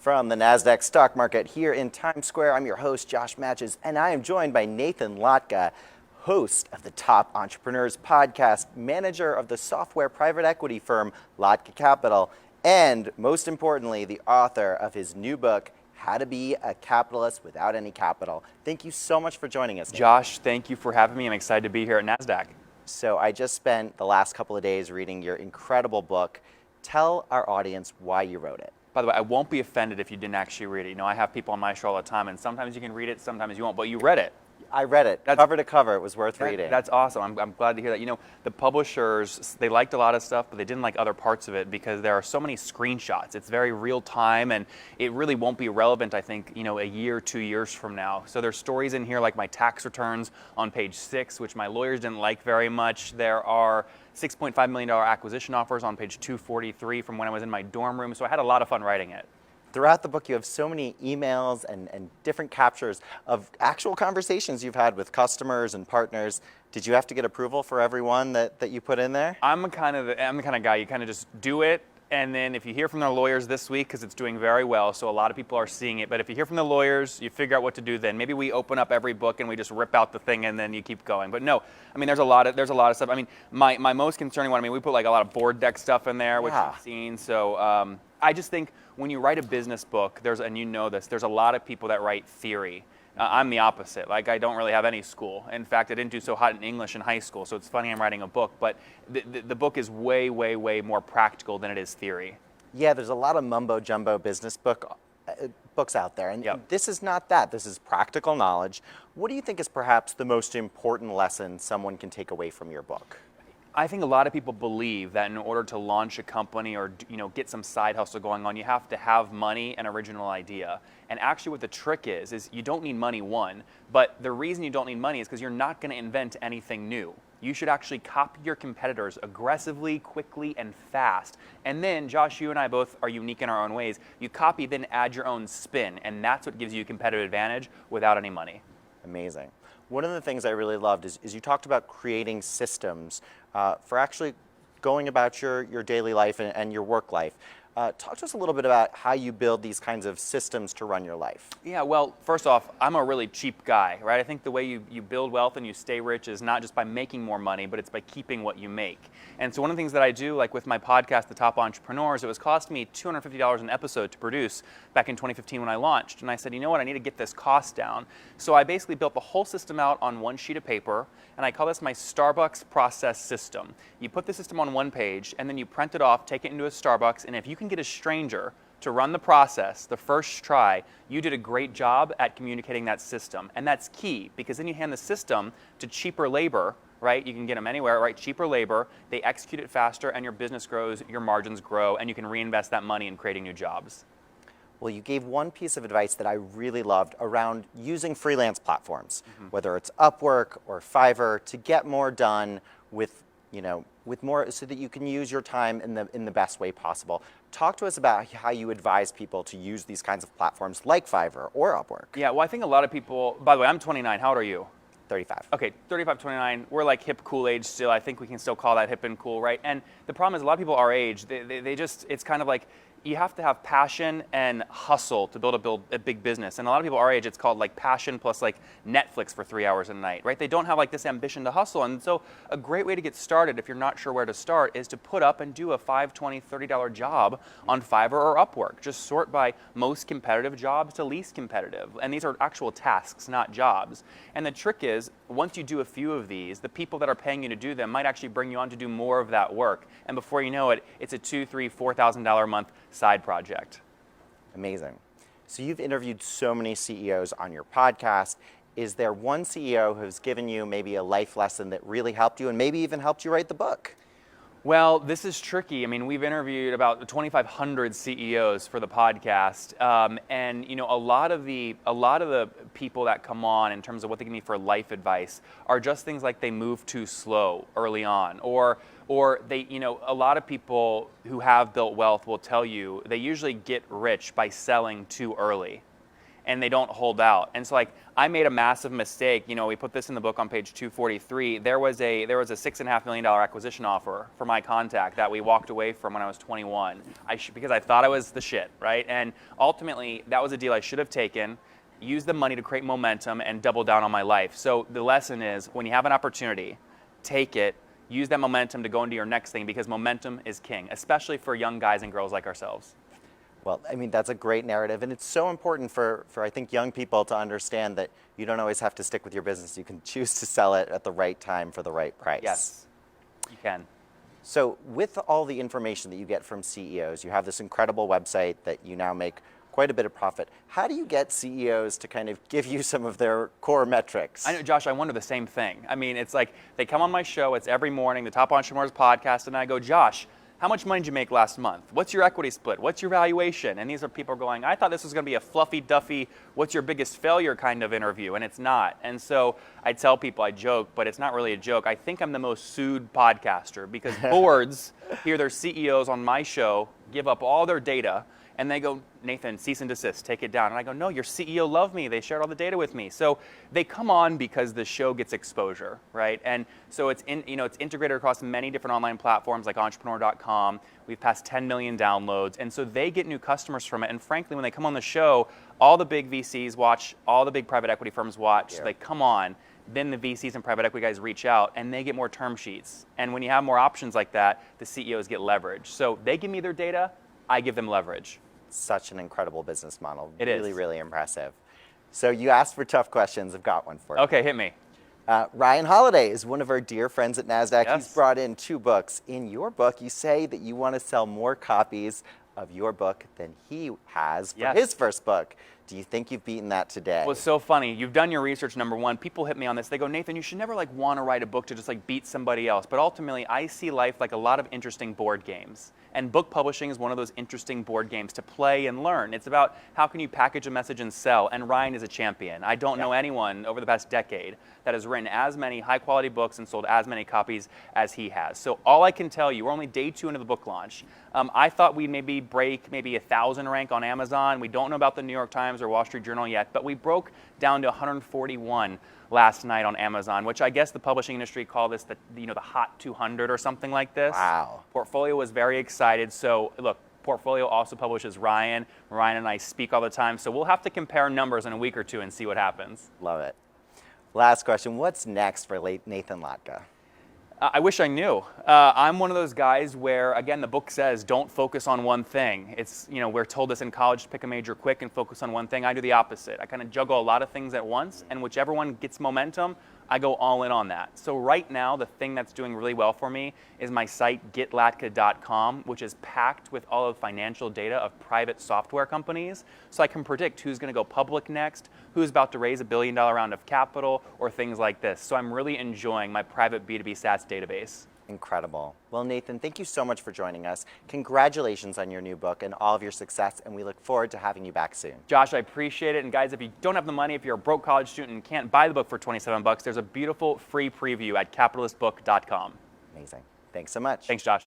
From the Nasdaq stock market here in Times Square, I'm your host, Josh Matches, and I am joined by Nathan Latka, host of the Top Entrepreneurs podcast, manager of the software private equity firm Latka Capital, and most importantly, the author of his new book, How to Be a Capitalist Without Any Capital. Thank you so much for joining us, Nathan. Josh, thank you for having me. I'm excited to be here at Nasdaq. So I just spent the last couple of days reading your incredible book. Tell our audience why you wrote it. By the way, I won't be offended if you didn't actually read it. You know, I have people on my show all the time, and sometimes you can read it, sometimes you won't, but you read it. I read it, cover to cover. It was worth reading. That's awesome. I'm glad to hear that. You know, the publishers, they liked a lot of stuff, but they didn't like other parts of it because there are so many screenshots. It's very real time, and it really won't be relevant, I think, you know, a year, 2 years from now. So there's stories in here like my tax returns on page 6, which my lawyers didn't like very much. There are $6.5 million acquisition offers on page 243 from when I was in my dorm room. So I had a lot of fun writing it. Throughout the book, you have so many emails and different captures of actual conversations you've had with customers and partners. Did you have to get approval for every one that you put in there? I'm the kind of guy, you kind of just do it. And then if you hear from their lawyers this week, because it's doing very well, so a lot of people are seeing it, but if you hear from the lawyers, you figure out what to do then. Maybe we open up every book and we just rip out the thing and then you keep going. But no, I mean, there's a lot of stuff. I mean, my most concerning one, I mean, we put like a lot of board deck stuff in there, which you've seen. So I just think when you write a business book, and you know this, there's a lot of people that write theory. I'm the opposite. Like, I don't really have any school. In fact, I didn't do so hot in English in high school, so it's funny I'm writing a book, but the book is way, way, way more practical than it is theory. Yeah, there's a lot of mumbo-jumbo business books out there, and This is not that. This is practical knowledge. What do you think is perhaps the most important lesson someone can take away from your book? I think a lot of people believe that in order to launch a company or, you know, get some side hustle going on, you have to have money and original idea. And actually what the trick is you don't need money, one, but the reason you don't need money is because you're not going to invent anything new. You should actually copy your competitors aggressively, quickly, and fast. And then, Josh, you and I both are unique in our own ways. You copy, then add your own spin, and that's what gives you a competitive advantage without any money. Amazing. One of the things I really loved is you talked about creating systems for actually going about your daily life and your work life. Talk to us a little bit about how you build these kinds of systems to run your life. Yeah, well, first off, I'm a really cheap guy, right? I think the way you build wealth and you stay rich is not just by making more money, but it's by keeping what you make. And so one of the things that I do, like with my podcast, The Top Entrepreneurs, it was costing me $250 an episode to produce back in 2015 when I launched. And I said, you know what, I need to get this cost down. So I basically built the whole system out on one sheet of paper, and I call this my Starbucks process system. You put the system on one page, and then you print it off, take it into a Starbucks, and if you can get a stranger to run the process the first try, you did a great job at communicating that system. And that's key, because then you hand the system to cheaper labor, right? You can get them anywhere, right? Cheaper labor, they execute it faster, and your business grows, your margins grow, and you can reinvest that money in creating new jobs. Well, you gave one piece of advice that I really loved around using freelance platforms, whether it's Upwork or Fiverr, to get more done with more, so that you can use your time in the best way possible. Talk to us about how you advise people to use these kinds of platforms like Fiverr or Upwork. Yeah, well, I think a lot of people, by the way, I'm 29. How old are you? 35. Okay, 35, 29, we're like hip, cool age still. I think we can still call that hip and cool, right? And the problem is a lot of people our age, they just, it's kind of like, you have to have passion and hustle to build a big business. And a lot of people our age, it's called like passion plus like Netflix for 3 hours a night, right? They don't have like this ambition to hustle. And so a great way to get started, if you're not sure where to start, is to put up and do a $5, $20, $30 job on Fiverr or Upwork. Just sort by most competitive jobs to least competitive. And these are actual tasks, not jobs. And the trick is, once you do a few of these, the people that are paying you to do them might actually bring you on to do more of that work. And before you know it, it's a $2,000, $3,000, $4,000 a month side project. Amazing. So you've interviewed so many CEOs on your podcast. Is there one CEO who's given you maybe a life lesson that really helped you and maybe even helped you write the book? Well, this is tricky. I mean, we've interviewed about 2,500 CEOs for the podcast, and you know, a lot of the people that come on in terms of what they give me for life advice are just things like they move too slow early on, or they, you know, a lot of people who have built wealth will tell you they usually get rich by selling too early. and they don't hold out. And so like I made a massive mistake. You know, we put this in the book on page 243. There was a $6.5 million acquisition offer for my contact that we walked away from when I was 21. Because I thought I was the shit, right? And ultimately, that was a deal I should have taken, used the money to create momentum, and double down on my life. So the lesson is, when you have an opportunity, take it. Use that momentum to go into your next thing, because momentum is king, especially for young guys and girls like ourselves. Well, I mean, that's a great narrative, and it's so important for I think, young people to understand that you don't always have to stick with your business. You can choose to sell it at the right time for the right price. Yes, you can. So with all the information that you get from CEOs, you have this incredible website that you now make quite a bit of profit. How do you get CEOs to kind of give you some of their core metrics? I know, Josh, I wonder the same thing. I mean, it's like they come on my show, it's every morning, the Top Entrepreneurs podcast, and I go, Josh, how much money did you make last month? What's your equity split? What's your valuation? And these are people going, I thought this was going to be a fluffy, duffy, what's your biggest failure kind of interview, and it's not. And so I tell people, I joke, but it's not really a joke. I think I'm the most sued podcaster, because boards hear their CEOs on my show give up all their data, and they go, Nathan, cease and desist, take it down. And I go, no, your CEO loved me. They shared all the data with me. So they come on because the show gets exposure, right? And so it's integrated across many different online platforms like entrepreneur.com. We've passed 10 million downloads. And so they get new customers from it. And frankly, when they come on the show, all the big VCs watch, all the big private equity firms watch. Yeah. So they come on. Then the VCs and private equity guys reach out, and they get more term sheets. And when you have more options like that, the CEOs get leverage. So they give me their data, I give them leverage. Such an incredible business model. It really, is. really impressive. So you asked for tough questions. I've got one for you. Okay, hit me. Ryan Holiday is one of our dear friends at Nasdaq. Yes. He's brought in 2 books. In your book, you say that you want to sell more copies of your book than he has for his first book. Do you think you've beaten that today? Well, it's so funny. You've done your research, number one. People hit me on this. They go, Nathan, you should never want to write a book to just beat somebody else. But ultimately, I see life like a lot of interesting board games. And book publishing is one of those interesting board games to play and learn. It's about how can you package a message and sell. And Ryan is a champion. I don't know anyone over the past decade that has written as many high-quality books and sold as many copies as he has. So all I can tell you, we're only day 2 into the book launch. I thought we'd maybe break 1,000 rank on Amazon. We don't know about the New York Times or Wall Street Journal yet, but we broke down to 141 last night on Amazon, which I guess the publishing industry call this the hot 200 or something like this. Wow. Portfolio was very excited. So look, Portfolio also publishes Ryan. Ryan and I speak all the time, so we'll have to compare numbers in a week or 2 and see what happens. Love it. Last question. What's next for Nathan Latka? I wish I knew. I'm one of those guys where, again, the book says don't focus on one thing. It's, we're told this in college to pick a major quick and focus on one thing. I do the opposite. I kind of juggle a lot of things at once, and whichever one gets momentum, I go all in on that. So right now, the thing that's doing really well for me is my site, getlatka.com, which is packed with all of the financial data of private software companies. So I can predict who's going to go public next, who's about to raise $1 billion round of capital, or things like this. So I'm really enjoying my private B2B SaaS database. Incredible. Well, Nathan, thank you so much for joining us. Congratulations on your new book and all of your success, and we look forward to having you back soon. Josh, I appreciate it. And guys, if you don't have the money, if you're a broke college student and can't buy the book for $27, there's a beautiful free preview at capitalistbook.com. Amazing. Thanks so much. Thanks, Josh.